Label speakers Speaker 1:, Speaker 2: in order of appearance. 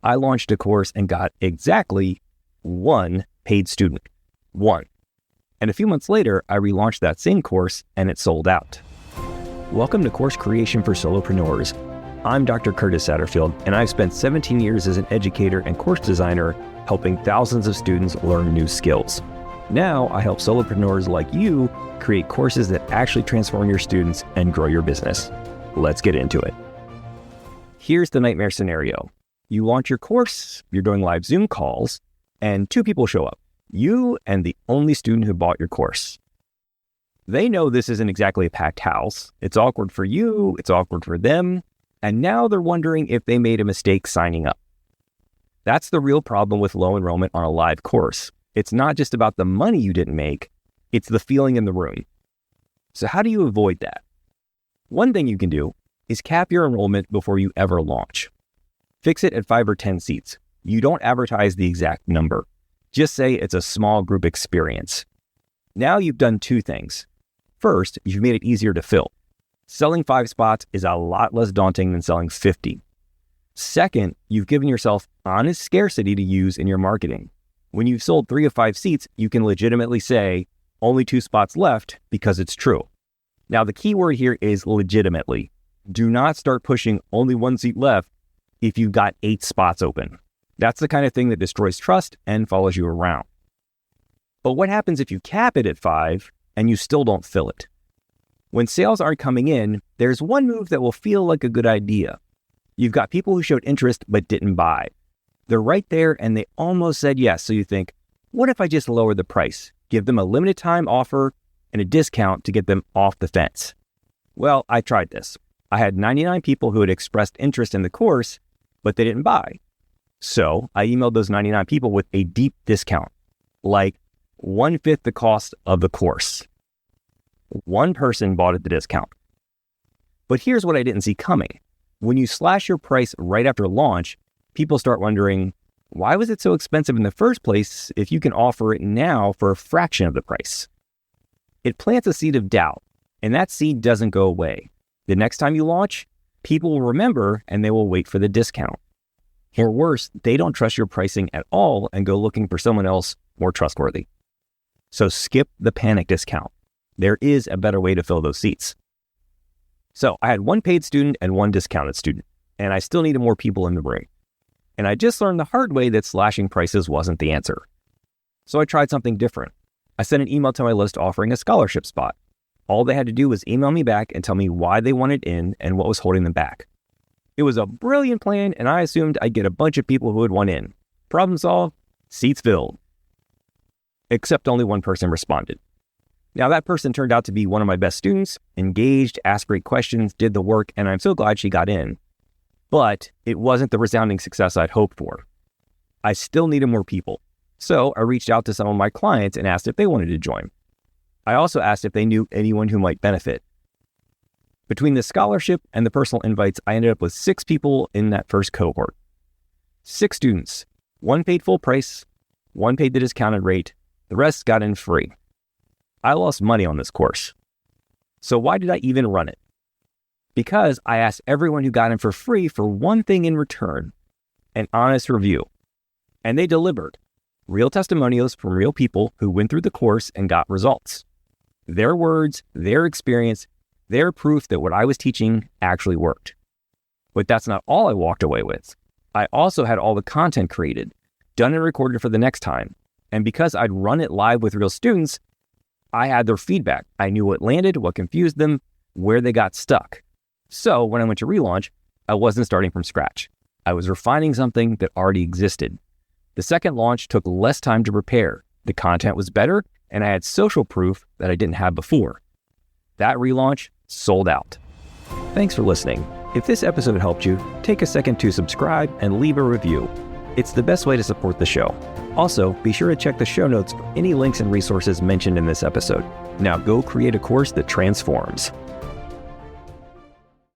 Speaker 1: I launched a course and got exactly one paid student. One. And a few months later, I relaunched that same course and it sold out. Welcome to Course Creation for Solopreneurs. I'm Dr. Curtis Satterfield, and I've spent 17 years as an educator and course designer helping thousands of students learn new skills. Now, I help solopreneurs like you create courses that actually transform your students and grow your business. Let's get into it. Here's the nightmare scenario. You launch your course, you're doing live Zoom calls, and two people show up, you and the only student who bought your course. They know this isn't exactly a packed house. It's awkward for you, it's awkward for them, and now they're wondering if they made a mistake signing up. That's the real problem with low enrollment on a live course. It's not just about the money you didn't make, it's the feeling in the room. So how do you avoid that? One thing you can do is cap your enrollment before you ever launch. Fix it at 5 or 10 seats. You don't advertise the exact number. Just say it's a small group experience. Now you've done two things. First, you've made it easier to fill. Selling 5 spots is a lot less daunting than selling 50. Second, you've given yourself honest scarcity to use in your marketing. When you've sold 3 of 5 seats, you can legitimately say, only 2 spots left, because it's true. Now, the key word here is legitimately. Do not start pushing only 1 seat left if you've got 8 spots open. That's the kind of thing that destroys trust and follows you around. But what happens if you cap it at 5 and you still don't fill it? When sales aren't coming in, there's one move that will feel like a good idea. You've got people who showed interest but didn't buy. They're right there and they almost said yes. So you think, what if I just lower the price, give them a limited time offer and a discount to get them off the fence? Well, I tried this. I had 99 people who had expressed interest in the course, but they didn't buy. So I emailed those 99 people with a deep discount, like 1/5 the cost of the course. One person bought at the discount. But here's what I didn't see coming. When you slash your price right after launch, people start wondering, why was it so expensive in the first place if you can offer it now for a fraction of the price? It plants a seed of doubt, and that seed doesn't go away. The next time you launch, people will remember and they will wait for the discount. Or worse, they don't trust your pricing at all and go looking for someone else more trustworthy. So skip the panic discount. There is a better way to fill those seats. So I had 1 paid student and 1 discounted student, and I still needed more people in the room. And I just learned the hard way that slashing prices wasn't the answer. So I tried something different. I sent an email to my list offering a scholarship spot. All they had to do was email me back and tell me why they wanted in and what was holding them back. It was a brilliant plan, and I assumed I'd get a bunch of people who would want in. Problem solved, seats filled. Except only one person responded. Now that person turned out to be one of my best students, engaged, asked great questions, did the work, and I'm so glad she got in. But it wasn't the resounding success I'd hoped for. I still needed more people. So I reached out to some of my clients and asked if they wanted to join. I also asked if they knew anyone who might benefit. Between the scholarship and the personal invites, I ended up with 6 people in that first cohort. 6 students, 1 paid full price, 1 paid the discounted rate, the rest got in free. I lost money on this course. So why did I even run it? Because I asked everyone who got in for free for one thing in return, an honest review. And they delivered. Real testimonials from real people who went through the course and got results. Their words, their experience, their proof that what I was teaching actually worked. But that's not all I walked away with. I also had all the content created, done and recorded for the next time. And because I'd run it live with real students, I had their feedback. I knew what landed, what confused them, where they got stuck. So when I went to relaunch, I wasn't starting from scratch. I was refining something that already existed. The second launch took less time to prepare. The content was better, and I had social proof that I didn't have before. That relaunch sold out. Thanks for listening. If this episode helped you, take a second to subscribe and leave a review. It's the best way to support the show. Also, be sure to check the show notes for any links and resources mentioned in this episode. Now go create a course that transforms.